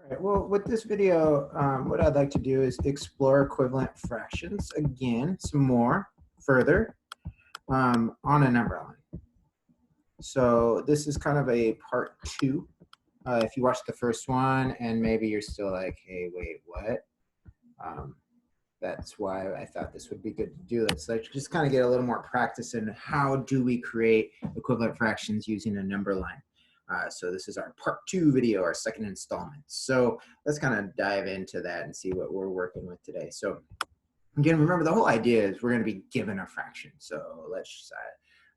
Right, well, with this video, what I'd like to do is explore equivalent fractions again, some more, further, on a number line. So this is kind of a part two. If you watched the first one and maybe you're still like, hey, wait, what? That's why I thought this would be good to do. Let's like just kind of get a little more practice in how do we create equivalent fractions using a number line. So this is our part two video, our second installment. So let's kind of dive into that and see what we're working with today. So again, remember the whole idea is we're going to be given a fraction. So let's just,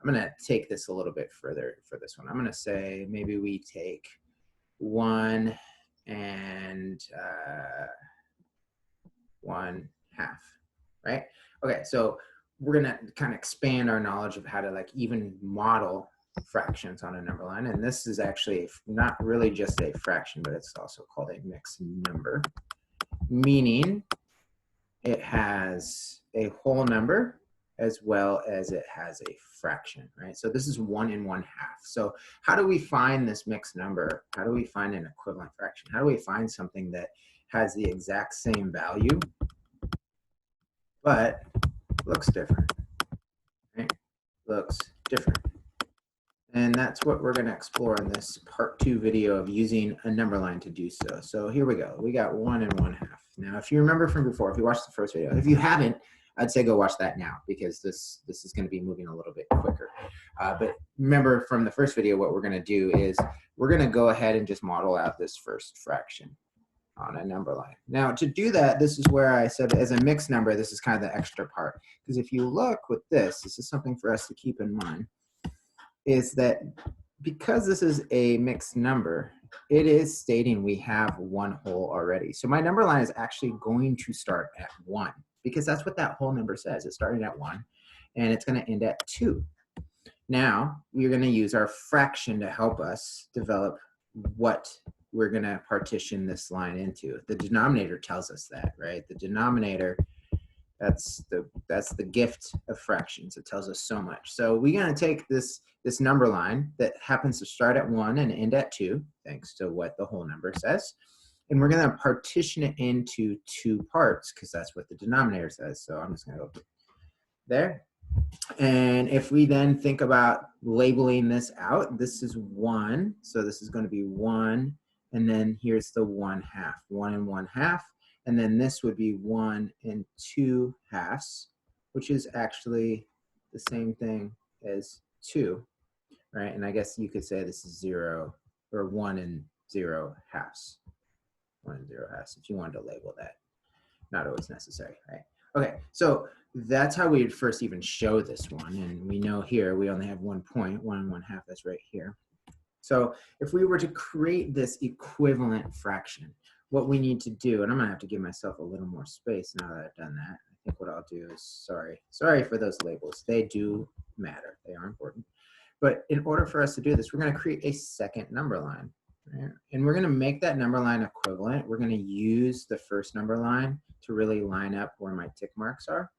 I'm going to take this a little bit further for this one. I'm going to say maybe we take 1 and 1/2, right? Okay, so we're gonna kind of expand our knowledge of how to like even model fractions on a number line. And this is actually not really just a fraction, but it's also called a mixed number, meaning it has a whole number as well as it has a fraction, right? So this is 1 and 1/2. So how do we find this mixed number? How do we find an equivalent fraction? How do we find something that has the exact same value but looks different, right? Looks different. And that's what we're going to explore in this part two video of using a number line to do so. So here we go. We got 1 and 1/2. Now, if you remember from before, if you watched the first video, if you haven't, I'd say go watch that now because this is going to be moving a little bit quicker. But remember from the first video, what we're going to do is we're going to go ahead and just model out this first fraction on a number line. Now, to do that, this is where I said as a mixed number, this is kind of the extra part. Because if you look with this is something for us to keep in mind, is that because this is a mixed number, it is stating we have one whole already. So my number line is actually going to start at 1 because that's what that whole number says. It's starting at 1 and it's going to end at 2. Now, we're going to use our fraction to help us develop what we're going to partition this line into. The denominator tells us that, right? The denominator, that's the gift of fractions. It tells us so much. So we're going to take this number line that happens to start at 1 and end at 2, thanks to what the whole number says. And we're going to partition it into 2 parts because that's what the denominator says. So I'm just going to go there. And if we then think about labeling this out, this is 1. So this is going to be 1. And then here's the 1/2, 1 and 1/2. And then this would be 1 and 2/2, which is actually the same thing as 2, right? And I guess you could say this is 0 or 1 and 0/2. 1 and 0/2 if you wanted to label that. Not always necessary, right? Okay, so that's how we'd first even show this one. And we know here we only have 1 point, 1 and 1/2, that's right here. So if we were to create this equivalent fraction, what we need to do, and I'm gonna have to give myself a little more space now that I've done that. I think what I'll do is, sorry for those labels. They do matter, they are important. But in order for us to do this, we're gonna create a second number line. Right? And we're gonna make that number line equivalent. We're gonna use the first number line to really line up where my tick marks are.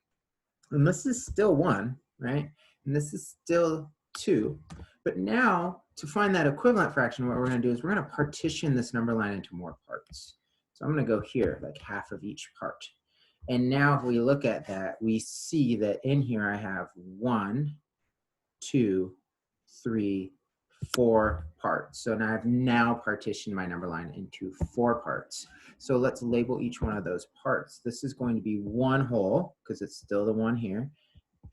And this is still 1, right? And this is still 2. But now, to find that equivalent fraction, what we're going to do is we're going to partition this number line into more parts. So I'm going to go here, like half of each part. And now if we look at that, we see that in here I have 1, 2, 3, 4 parts. So now I've now partitioned my number line into 4 parts. So let's label each one of those parts. This is going to be 1 whole, because it's still the 1 here,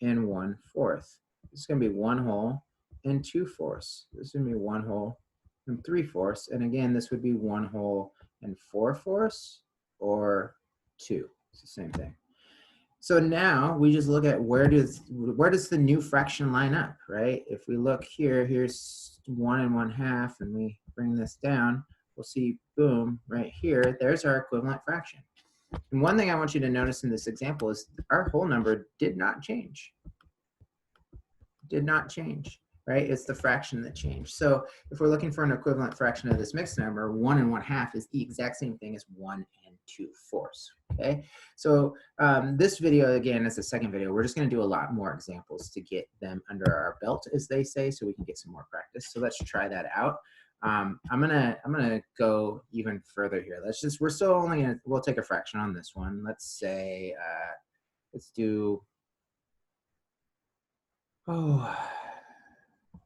and 1/4. This is going to be 1 whole and 2/4. This is going to be 1 whole and 3/4. And again, this would be 1 whole and 4/4 or 2. It's the same thing. So now we just look at where does the new fraction line up, right? If we look here, here's 1 and 1/2, and we bring this down, we'll see, boom, right here, there's our equivalent fraction. And one thing I want you to notice in this example is our whole number did not change. Did not change, right? It's the fraction that changed. So if we're looking for an equivalent fraction of this mixed number, 1 and 1/2 is the exact same thing as 1 and 2/4, okay? So this video, again, is the second video. We're just gonna do a lot more examples to get them under our belt, as they say, so we can get some more practice. So let's try that out. I'm gonna go even further here. We're still only gonna, we'll take a fraction on this one. Let's say, let's do,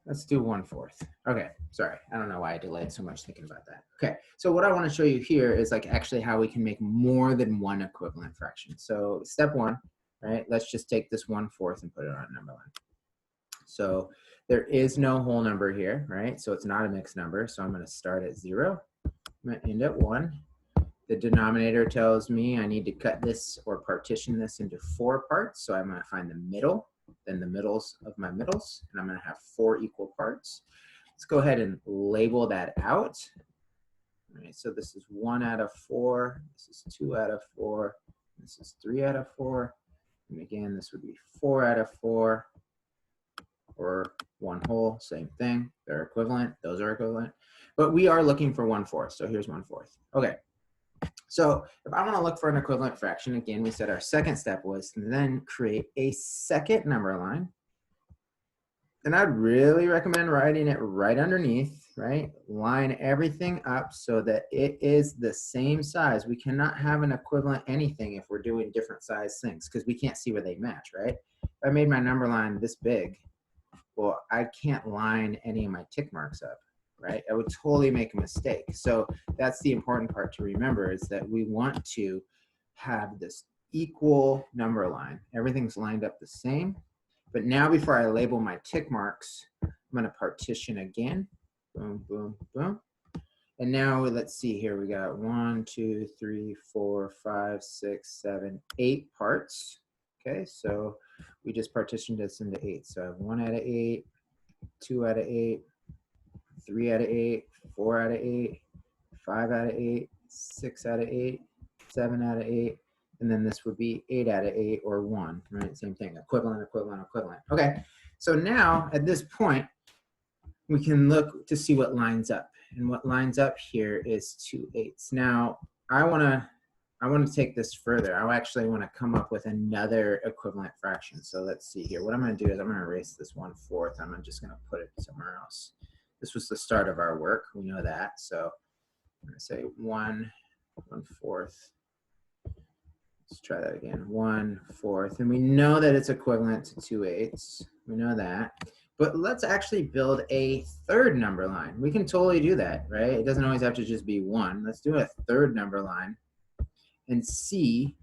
let's do 1/4. Okay, sorry. I don't know why I delayed so much thinking about that. Okay, so what I want to show you here is like actually how we can make more than one equivalent fraction. So step one, right? Let's just take this 1/4 and put it on a number line. So there is no whole number here, right? So it's not a mixed number. So I'm going to start at 0. I'm going to end at 1. The denominator tells me I need to cut this or partition this into 4 parts. So I'm going to find the middle, then the middles of my middles, and I'm going to have 4 equal parts. Let's go ahead and label that out. All right, so this is 1 out of 4. This is 2 out of 4. This is 3 out of 4. And again, this would be 4 out of 4. Or 1 whole, same thing. They're equivalent. Those are equivalent. But we are looking for 1/4. So here's 1/4. Okay. So if I want to look for an equivalent fraction, again, we said our second step was to then create a second number line. And I'd really recommend writing it right underneath, right? Line everything up so that it is the same size. We cannot have an equivalent anything if we're doing different size things because we can't see where they match, right? If I made my number line this big, well, I can't line any of my tick marks up, right? I would totally make a mistake. So that's the important part to remember is that we want to have this equal number line. Everything's lined up the same. But now before I label my tick marks, I'm going to partition again. Boom, boom, boom. And now let's see here. We got 1, 2, 3, 4, 5, 6, 7, 8 parts. Okay, so we just partitioned this into 8. So I have 1 out of 8, 2 out of 8, 3 out of 8, 4 out of 8, 5 out of 8, 6 out of 8, 7 out of 8, and then this would be 8 out of 8 or 1, right? Same thing, equivalent, equivalent, equivalent. Okay, so now at this point, we can look to see what lines up. And what lines up here is 2 8s. Now, I want to take this further. I actually want to come up with another equivalent fraction. So let's see here. What I'm going to do is I'm going to erase this 1/4. I'm just going to put it somewhere else. This was the start of our work. We know that. So I'm going to say 1/4. Let's try that again. 1/4. And we know that it's equivalent to 2 8s. We know that. But let's actually build a third number line. We can totally do that, right? It doesn't always have to just be 1. Let's do a third number line and see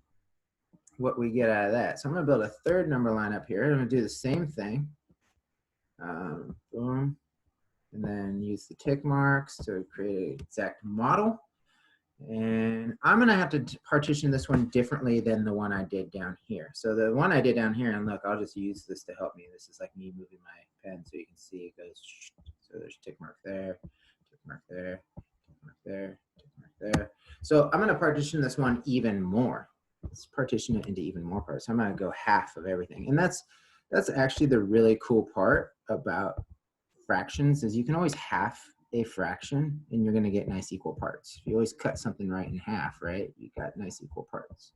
what we get out of that. So I'm going to build a third number line up here. I'm going to do the same thing. Boom. And then use the tick marks to create an exact model. And I'm going to have to partition this one differently than the one I did down here. So the one I did down here, and look, I'll just use this to help me. This is like me moving my pen so you can see it goes. So there's tick mark there, tick mark there, tick mark there, tick mark there. So I'm going to partition this one even more. Let's partition it into even more parts. So I'm going to go half of everything. And that's actually the really cool part about fractions is you can always half a fraction and you're going to get nice equal parts. If you always cut something right in half, right, you got nice equal parts.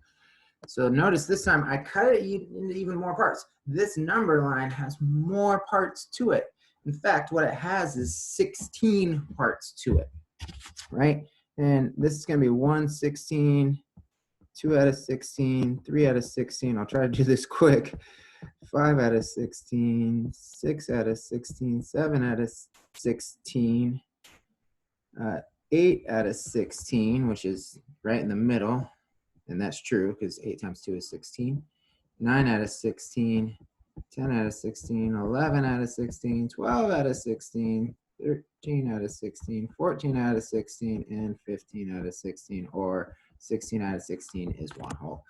So notice this time I cut it into even more parts. This number line has more parts to it. In fact, what it has is 16 parts to it, right? And this is going to be 1/16, 2 out of 16, 3 out of 16. I'll try to do this quick. 5 out of 16, 6 out of 16, 7 out of 16, 8 out of 16, which is right in the middle, and that's true because 8 times 2 is 16, 9 out of 16, 10 out of 16, 11 out of 16, 12 out of 16, 13 out of 16, 14 out of 16, and 15 out of 16, or 16 out of 16 is 1 whole.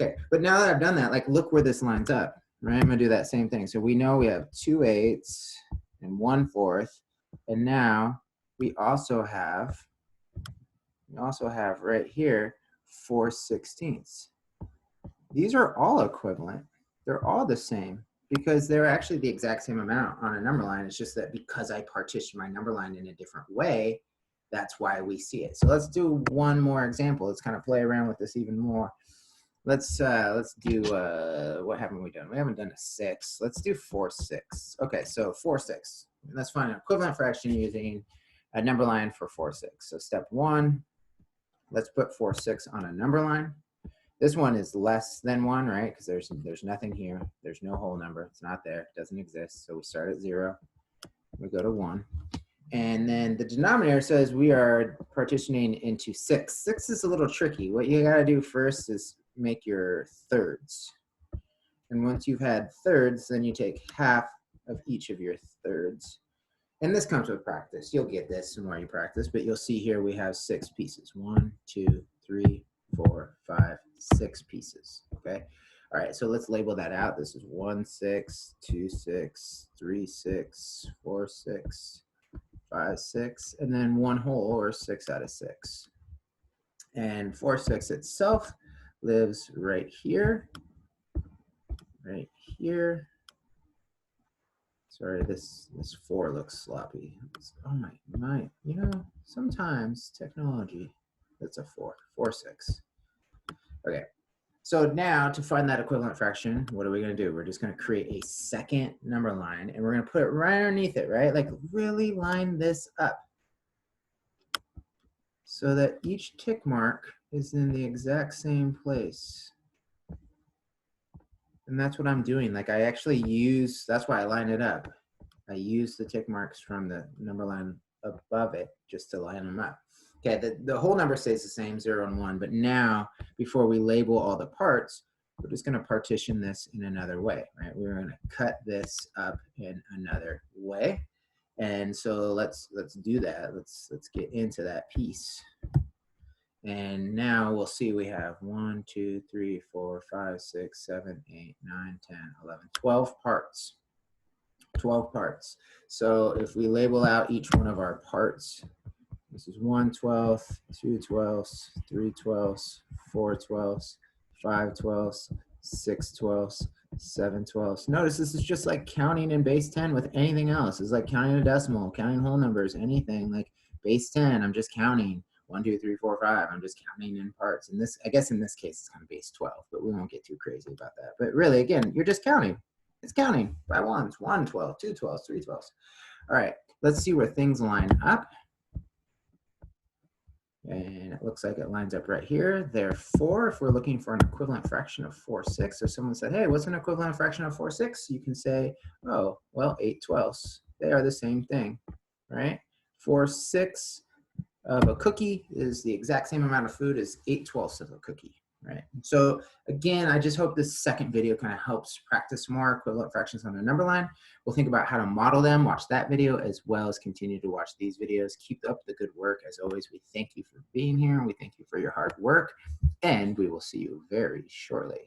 Okay, but now that I've done that, like look where this lines up, right? I'm gonna do that same thing. So we know we have 2 8s and 1/4, and now we also have right here 4/16. These are all equivalent. They're all the same because they're actually the exact same amount on a number line. It's just that because I partitioned my number line in a different way, that's why we see it. So let's do one more example. Let's kind of play around with this even more. Let's do, what haven't we done? We haven't done a 6. Let's do 4/6. Okay, so 4/6. Let's find an equivalent fraction using a number line for 4, 6. So step 1, let's put 4, 6 on a number line. This one is less than 1, right? Because there's nothing here. There's no whole number. It's not there. It doesn't exist. So we start at 0. We go to 1. And then the denominator says we are partitioning into 6. 6 is a little tricky. What you got to do first is make your thirds. And once you've had thirds, then you take half of each of your thirds. And this comes with practice. You'll get this the more you practice, but you'll see here we have 6 pieces. 1, 2, 3, 4, 5, 6 pieces, okay? All right, so let's label that out. This is 1, 6, 2, 6, 3, 6, 4, 6, 5, 6, and then 1 whole, or 6 out of 6. And 4, 6 itself lives right here, Sorry, this 4 looks sloppy. Oh my, you know, sometimes technology, that's a 4, 4, 6. Okay, so now to find that equivalent fraction, what are we gonna do? We're just gonna create a second number line and we're gonna put it right underneath it, right? Like really line this up so that each tick mark is in the exact same place. And that's what I'm doing. Like I actually use, that's why I line it up. I use the tick marks from the number line above it just to line them up. Okay, the whole number stays the same, 0 and 1, but now before we label all the parts, we're just gonna partition this in another way, right? We're gonna cut this up in another way. And so let's do that. Let's get into that piece. And now we'll see we have 1, 2, 3, 4, 5, 6, 7, 8, 9, 10, 11, 12 parts. 12 parts. So if we label out each one of our parts, this is 1 12th, 2 12ths, 3 12ths, 4 12ths, 5 12ths, 6 12ths, 7 12ths. Notice this is just like counting in base 10 with anything else. It's like counting a decimal, counting whole numbers, anything like base 10, I'm just counting 1, 2, 3, 4, 5. I'm just counting in parts. And this, I guess in this case, it's kind of base 12, but we won't get too crazy about that. But really, again, you're just counting. It's counting by ones, 1 12, 2 12, 3 12. All right, let's see where things line up. And it looks like it lines up right here. Therefore, if we're looking for an equivalent fraction of 4 6, or someone said, hey, what's an equivalent fraction of 4 6? You can say, oh, well, 8 12ths. They are the same thing, right? 4 6 of a cookie is the exact same amount of food as 8 12ths of a cookie, right? So again, I just hope this second video kind of helps practice more equivalent fractions on the number line. We'll think about how to model them, watch that video, as well as continue to watch these videos. Keep up the good work. As always, we thank you for being here, and we thank you for your hard work, and we will see you very shortly.